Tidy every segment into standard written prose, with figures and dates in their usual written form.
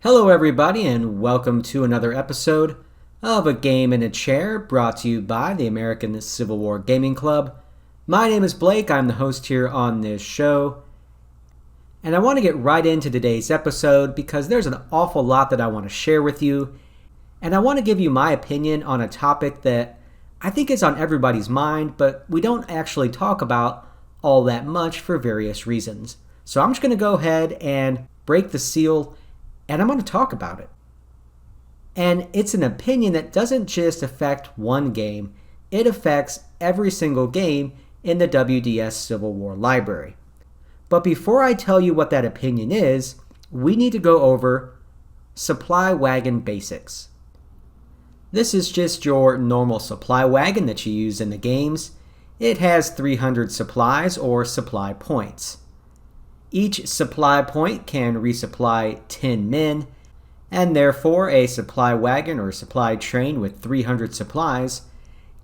Hello everybody and welcome to another episode of A Game in a Chair brought to you by the American Civil War Gaming Club. My name is Blake, I'm the host here on this show, and I want to get right into today's episode because there's an awful lot that I want to share with you, and I want to give you my opinion on a topic that I think is on everybody's mind, but we don't actually talk about all that much for various reasons. So I'm just going to go ahead and break the seal and I'm going to talk about it. And it's an opinion that doesn't just affect one game, it affects every single game in the WDS Civil War library. But before I tell you what that opinion is, we need to go over supply wagon basics. This is just your normal supply wagon that you use in the games. It has 300 supplies or supply points. Each supply point can resupply 10 men, and therefore a supply wagon or supply train with 300 supplies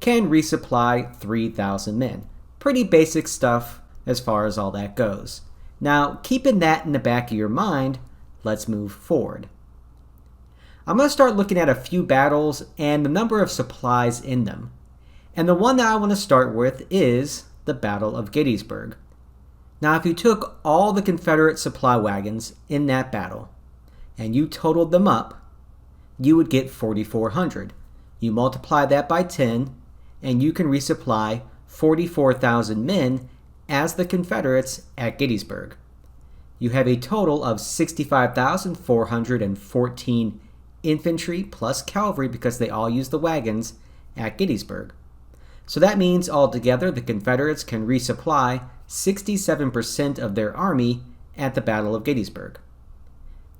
can resupply 3,000 men. Pretty basic stuff as far as all that goes. Now, keeping that in the back of your mind, let's move forward. I'm going to start looking at a few battles and the number of supplies in them. And the one that I want to start with is the Battle of Gettysburg. Now, if you took all the Confederate supply wagons in that battle and you totaled them up, you would get 4,400. You multiply that by 10, and you can resupply 44,000 men as the Confederates at Gettysburg. You have a total of 65,414 infantry plus cavalry because they all use the wagons at Gettysburg. So that means altogether the Confederates can resupply 67% of their army at the Battle of Gettysburg.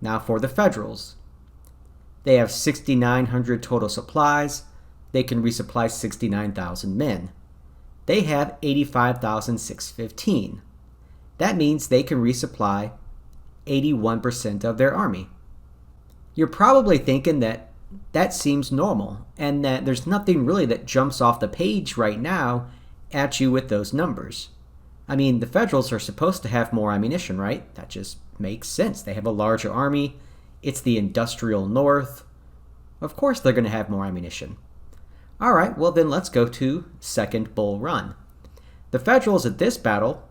Now for the Federals. They have 6,900 total supplies. They can resupply 69,000 men. They have 85,615. That means they can resupply 81% of their army. You're probably thinking that seems normal and that there's nothing really that jumps off the page right now at you with those numbers. I mean, the Federals are supposed to have more ammunition, right? That just makes sense. They have a larger army. It's the industrial North. Of course they're going to have more ammunition. All right, well then let's go to Second Bull Run. The Federals at this battle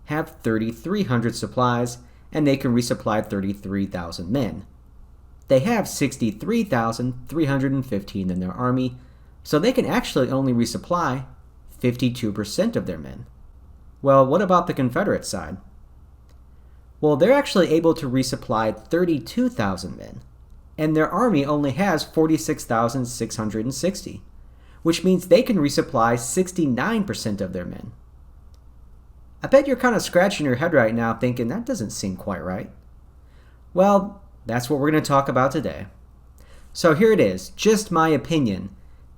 have 3,300 supplies, and they can resupply 33,000 men. They have 63,315 in their army, so they can actually only resupply 52% of their men. Well, what about the Confederate side? Well, they're actually able to resupply 32,000 men, and their army only has 46,660, which means they can resupply 69% of their men. I bet you're kind of scratching your head right now thinking that doesn't seem quite right. Well, that's what we're going to talk about today. So here it is, just my opinion.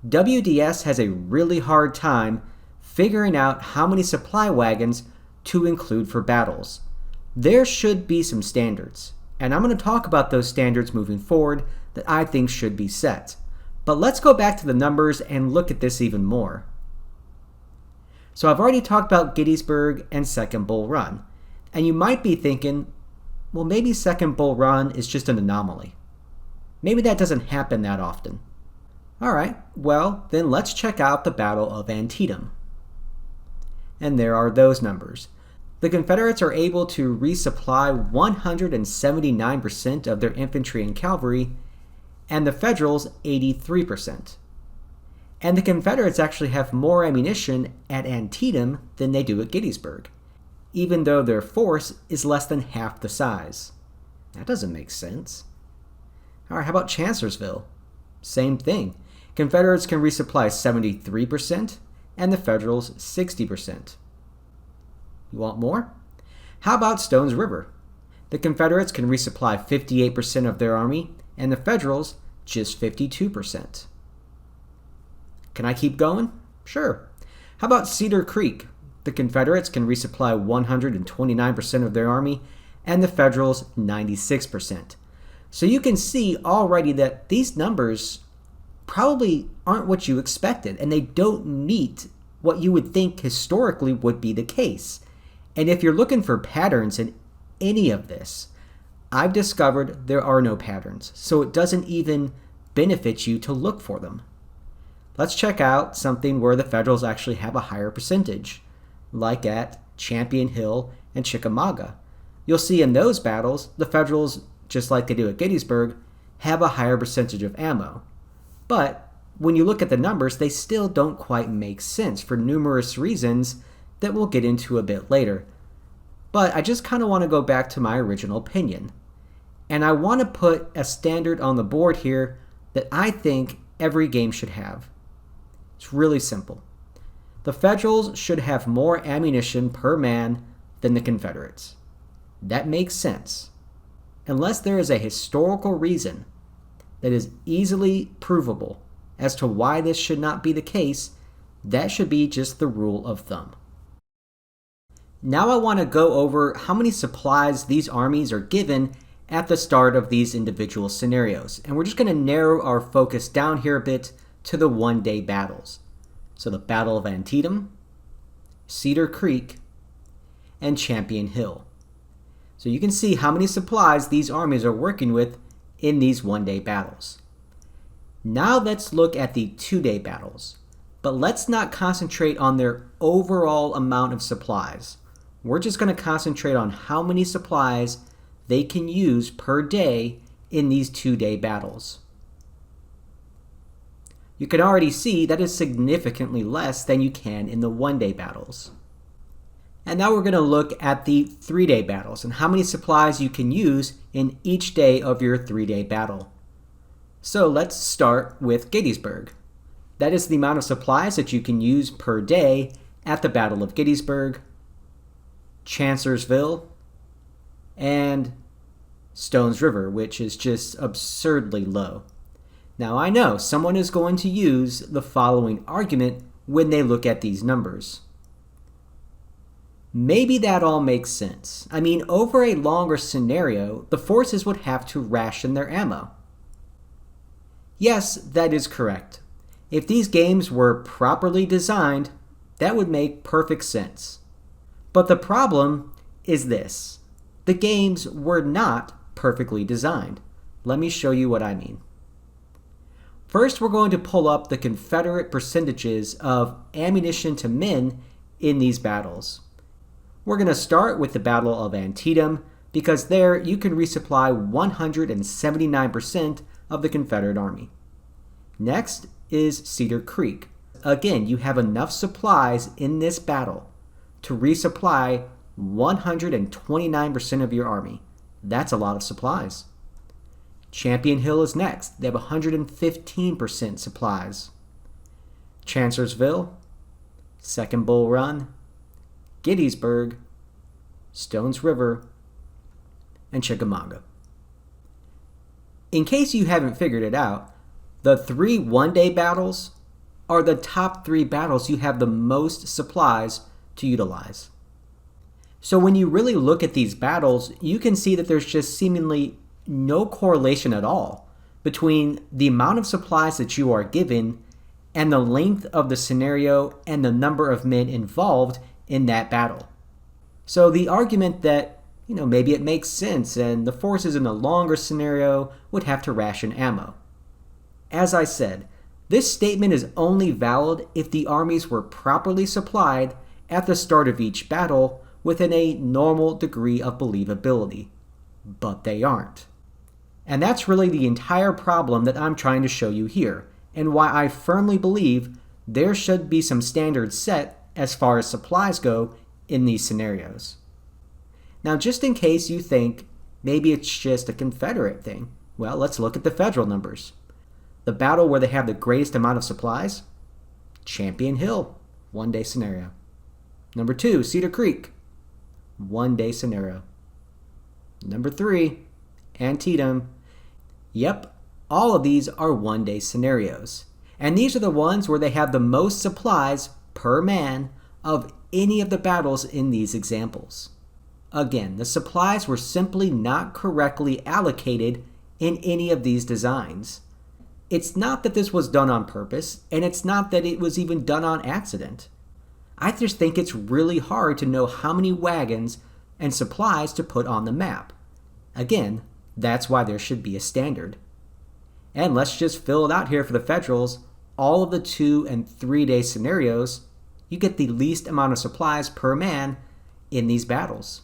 WDS has a really hard time figuring out how many supply wagons to include for battles. There should be some standards, and I'm going to talk about those standards moving forward that I think should be set. But let's go back to the numbers and look at this even more. So I've already talked about Gettysburg and Second Bull Run, and you might be thinking, well, maybe Second Bull Run is just an anomaly. Maybe that doesn't happen that often. All right, well, then let's check out the Battle of Antietam. And there are those numbers. The Confederates are able to resupply 179% of their infantry and cavalry, and the Federals 83%. And the Confederates actually have more ammunition at Antietam than they do at Gettysburg, even though their force is less than half the size. That doesn't make sense. All right, how about Chancellorsville? Same thing. Confederates can resupply 73%, and the Federals 60%. You want more? How about Stones River? The Confederates can resupply 58% of their army, and the Federals just 52%. Can I keep going? Sure. How about Cedar Creek? The Confederates can resupply 129% of their army, and the Federals 96%. So you can see already that these numbers probably aren't what you expected, and they don't meet what you would think historically would be the case. And if you're looking for patterns in any of this, I've discovered there are no patterns, so it doesn't even benefit you to look for them. Let's check out something where the Federals actually have a higher percentage, like at Champion Hill and Chickamauga. You'll see in those battles, the Federals, just like they do at Gettysburg, have a higher percentage of ammo. But when you look at the numbers, they still don't quite make sense for numerous reasons that we'll get into a bit later. But I just kind of want to go back to my original opinion. And I want to put a standard on the board here that I think every game should have. It's really simple. The Federals should have more ammunition per man than the Confederates. That makes sense. Unless there is a historical reason that is easily provable as to why this should not be the case, that should be just the rule of thumb. Now I want to go over how many supplies these armies are given at the start of these individual scenarios. And we're just going to narrow our focus down here a bit to the one-day battles. So the Battle of Antietam, Cedar Creek, and Champion Hill. So you can see how many supplies these armies are working with in these one-day battles. Now let's look at the two-day battles. But let's not concentrate on their overall amount of supplies. We're just going to concentrate on how many supplies they can use per day in these two-day battles. You can already see that is significantly less than you can in the one-day battles. And now we're going to look at the three-day battles and how many supplies you can use in each day of your three-day battle. So let's start with Gettysburg. That is the amount of supplies that you can use per day at the Battle of Gettysburg, Chancellorsville, and Stones River, which is just absurdly low. Now I know someone is going to use the following argument when they look at these numbers. Maybe that all makes sense. I mean, over a longer scenario, the forces would have to ration their ammo. Yes, that is correct. If these games were properly designed, that would make perfect sense. But the problem is this. The games were not perfectly designed. Let me show you what I mean. First, we're going to pull up the Confederate percentages of ammunition to men in these battles. We're going to start with the Battle of Antietam because there you can resupply 179% of the Confederate Army. Next is Cedar Creek. Again, you have enough supplies in this battle to resupply 129% of your army. That's a lot of supplies. Champion Hill is next. They have 115% supplies. Chancellorsville, Second Bull Run, Gettysburg, Stones River, and Chickamauga. In case you haven't figured it out, the 3 one-day battles are the top 3 battles you have the most supplies to utilize. So when you really look at these battles, you can see that there's just seemingly no correlation at all between the amount of supplies that you are given and the length of the scenario and the number of men involved in that battle. So the argument that, maybe it makes sense and the forces in a longer scenario would have to ration ammo. As I said, this statement is only valid if the armies were properly supplied at the start of each battle within a normal degree of believability. But they aren't. And that's really the entire problem that I'm trying to show you here, and why I firmly believe there should be some standards set as far as supplies go in these scenarios. Now, just in case you think maybe it's just a Confederate thing, well, let's look at the Federal numbers. The battle where they have the greatest amount of supplies? Champion Hill, one-day scenario. Number 2, Cedar Creek, one-day scenario. Number 3, Antietam. Yep, all of these are one-day scenarios. And these are the ones where they have the most supplies per man of any of the battles in these examples. Again, the supplies were simply not correctly allocated in any of these designs. It's not that this was done on purpose, and it's not that it was even done on accident. I just think it's really hard to know how many wagons and supplies to put on the map. Again, that's why there should be a standard. And let's just fill it out here for the Federals. All of the 2 and 3 day scenarios, you get the least amount of supplies per man in these battles.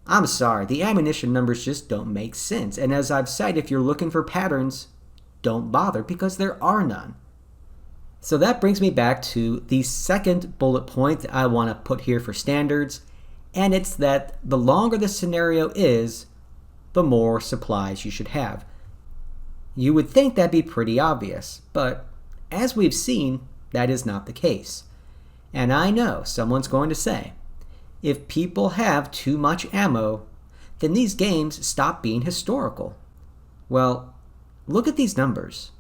I'm sorry, the ammunition numbers just don't make sense. And as I've said, if you're looking for patterns, don't bother because there are none. So that brings me back to the second bullet point that I want to put here for standards, and it's that the longer the scenario is, the more supplies you should have. You would think that'd be pretty obvious, but as we've seen, that is not the case. And I know someone's going to say, if people have too much ammo, then these games stop being historical. Well, look at these numbers.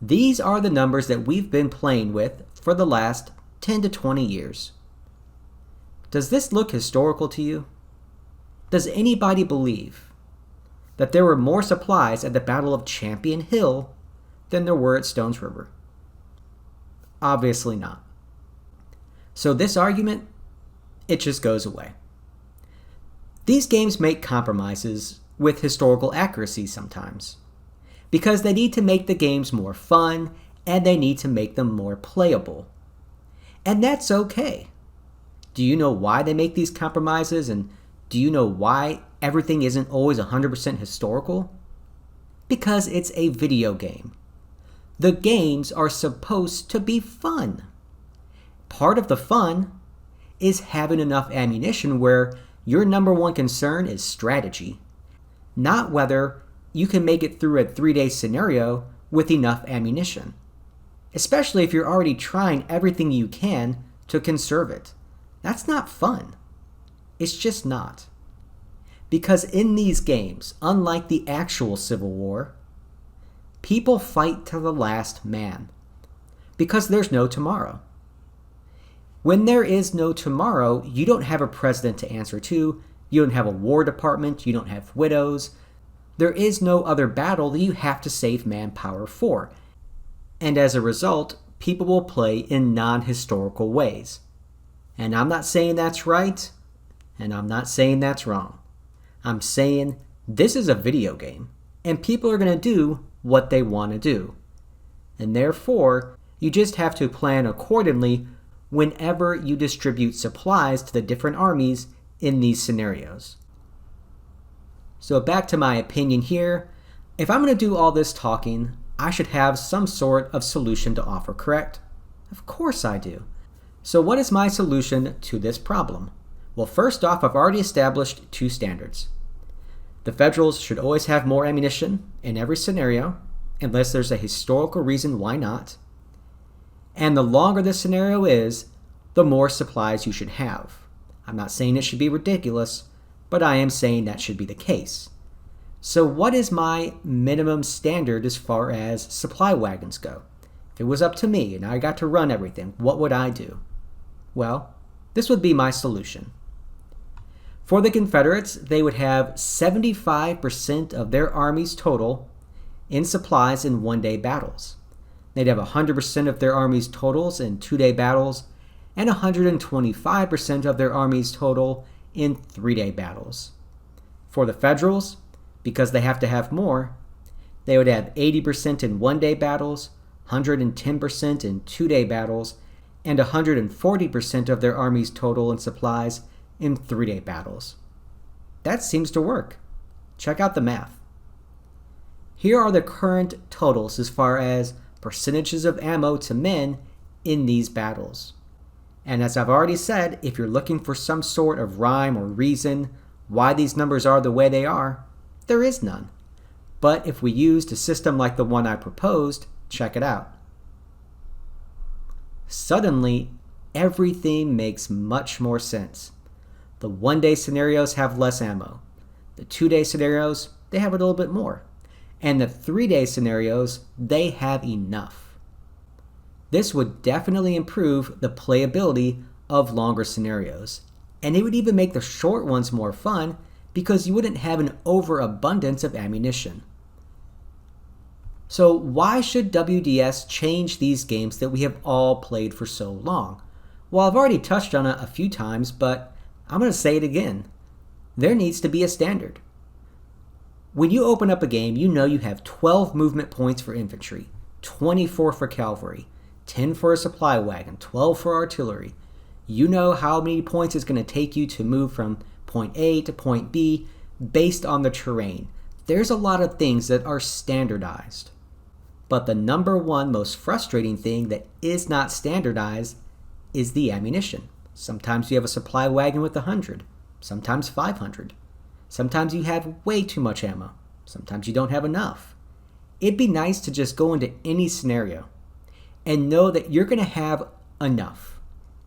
These are the numbers that we've been playing with for the last 10 to 20 years. Does this look historical to you? Does anybody believe that there were more supplies at the Battle of Champion Hill than there were at Stones River? Obviously not. So this argument, it just goes away. These games make compromises with historical accuracy sometimes, because they need to make the games more fun and they need to make them more playable. And that's okay. Do you know why they make these compromises, and do you know why everything isn't always 100% historical? Because it's a video game. The games are supposed to be fun. Part of the fun is having enough ammunition where your number one concern is strategy, not whether you can make it through a 3-day scenario with enough ammunition, especially if you're already trying everything you can to conserve it. That's not fun. It's just not. Because in these games, unlike the actual Civil War, people fight to the last man. Because there's no tomorrow. When there is no tomorrow, you don't have a president to answer to, you don't have a war department, you don't have widows. There is no other battle that you have to save manpower for. And as a result, people will play in non-historical ways. And I'm not saying that's right, and I'm not saying that's wrong. I'm saying this is a video game, and people are going to do what they want to do. And therefore, you just have to plan accordingly whenever you distribute supplies to the different armies in these scenarios. So back to my opinion here, if I'm going to do all this talking, I should have some sort of solution to offer, correct? Of course I do. So what is my solution to this problem? Well, first off, I've already established 2 standards. The Federals should always have more ammunition in every scenario, unless there's a historical reason why not. And the longer the scenario is, the more supplies you should have. I'm not saying it should be ridiculous, but I am saying that should be the case. So what is my minimum standard as far as supply wagons go? If it was up to me and I got to run everything, what would I do? Well, this would be my solution. For the Confederates, they would have 75% of their army's total in supplies in 1-day battles. They'd have 100% of their army's totals in 2-day battles, and 125% of their army's total in 3-day battles. For the Federals, because they have to have more, they would have 80% in 1-day battles, 110% in 2-day battles, and 140% of their army's total in supplies in 3-day battles. That seems to work. Check out the math. Here are the current totals as far as percentages of ammo to men in these battles. And as I've already said, if you're looking for some sort of rhyme or reason why these numbers are the way they are, there is none. But if we used a system like the one I proposed, check it out. Suddenly, everything makes much more sense. The 1-day scenarios have less ammo. The 2-day scenarios, they have a little bit more. And the 3-day scenarios, they have enough. This would definitely improve the playability of longer scenarios. And it would even make the short ones more fun because you wouldn't have an overabundance of ammunition. So why should WDS change these games that we have all played for so long? Well, I've already touched on it a few times, but I'm going to say it again. there needs to be a standard. When you open up a game, you know you have 12 movement points for infantry, 24 for cavalry, 10 for a supply wagon, 12 for artillery. You know how many points it's going to take you to move from point A to point B based on the terrain. There's a lot of things that are standardized. But the number one most frustrating thing that is not standardized is the ammunition. Sometimes you have a supply wagon with 100, sometimes 500. Sometimes you have way too much ammo. Sometimes you don't have enough. It'd be nice to just go into any scenario and know that you're going to have enough.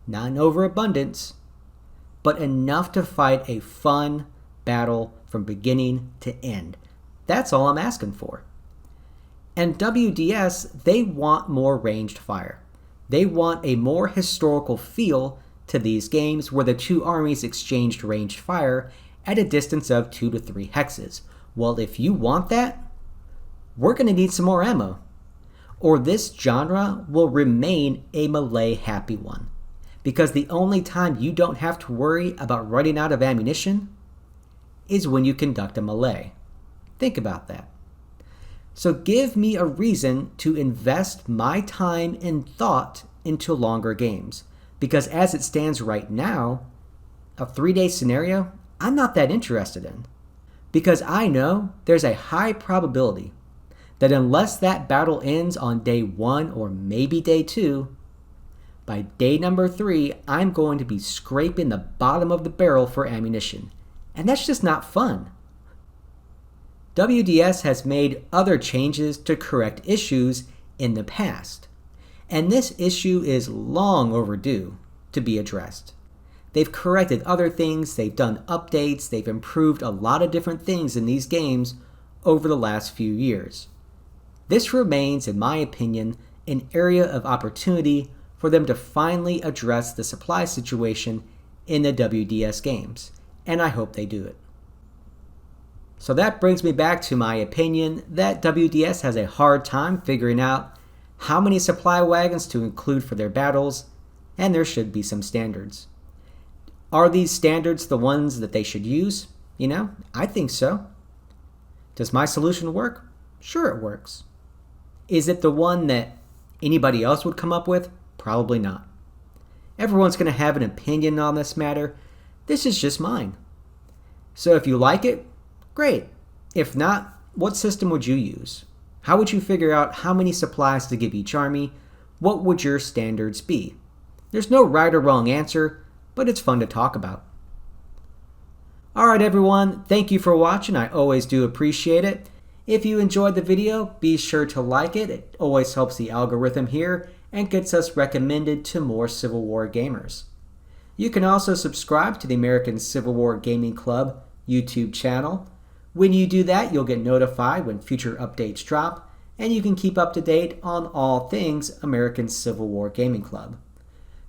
Not an overabundance, but enough to fight a fun battle from beginning to end. That's all I'm asking for. And WDS, they want more ranged fire. They want a more historical feel to these games where the two armies exchanged ranged fire at a distance of 2 to 3 hexes. Well, if you want that, we're going to need some more ammo, or this genre will remain a melee happy one. Because the only time you don't have to worry about running out of ammunition is when you conduct a melee. Think about that. So give me a reason to invest my time and thought into longer games. Because as it stands right now, a 3-day scenario, I'm not that interested in. Because I know there's a high probability that unless that battle ends on day 1 or maybe day 2, by day number 3, I'm going to be scraping the bottom of the barrel for ammunition. And that's just not fun. WDS has made other changes to correct issues in the past. And this issue is long overdue to be addressed. They've corrected other things, they've done updates, they've improved a lot of different things in these games over the last few years. This remains, in my opinion, an area of opportunity for them to finally address the supply situation in the WDS games, and I hope they do it. So that brings me back to my opinion that WDS has a hard time figuring out how many supply wagons to include for their battles, and there should be some standards. Are these standards the ones that they should use? I think so. Does my solution work? Sure it works. Is it the one that anybody else would come up with? Probably not. Everyone's going to have an opinion on this matter. This is just mine. So if you like it, great. If not, what system would you use? How would you figure out how many supplies to give each army? What would your standards be? There's no right or wrong answer, but it's fun to talk about. Alright everyone, thank you for watching. I always do appreciate it. If you enjoyed the video, be sure to like it. It always helps the algorithm here and gets us recommended to more Civil War gamers. You can also subscribe to the American Civil War Gaming Club YouTube channel. When you do that, you'll get notified when future updates drop, and you can keep up to date on all things American Civil War Gaming Club.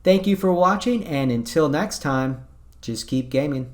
Thank you for watching, and until next time, just keep gaming.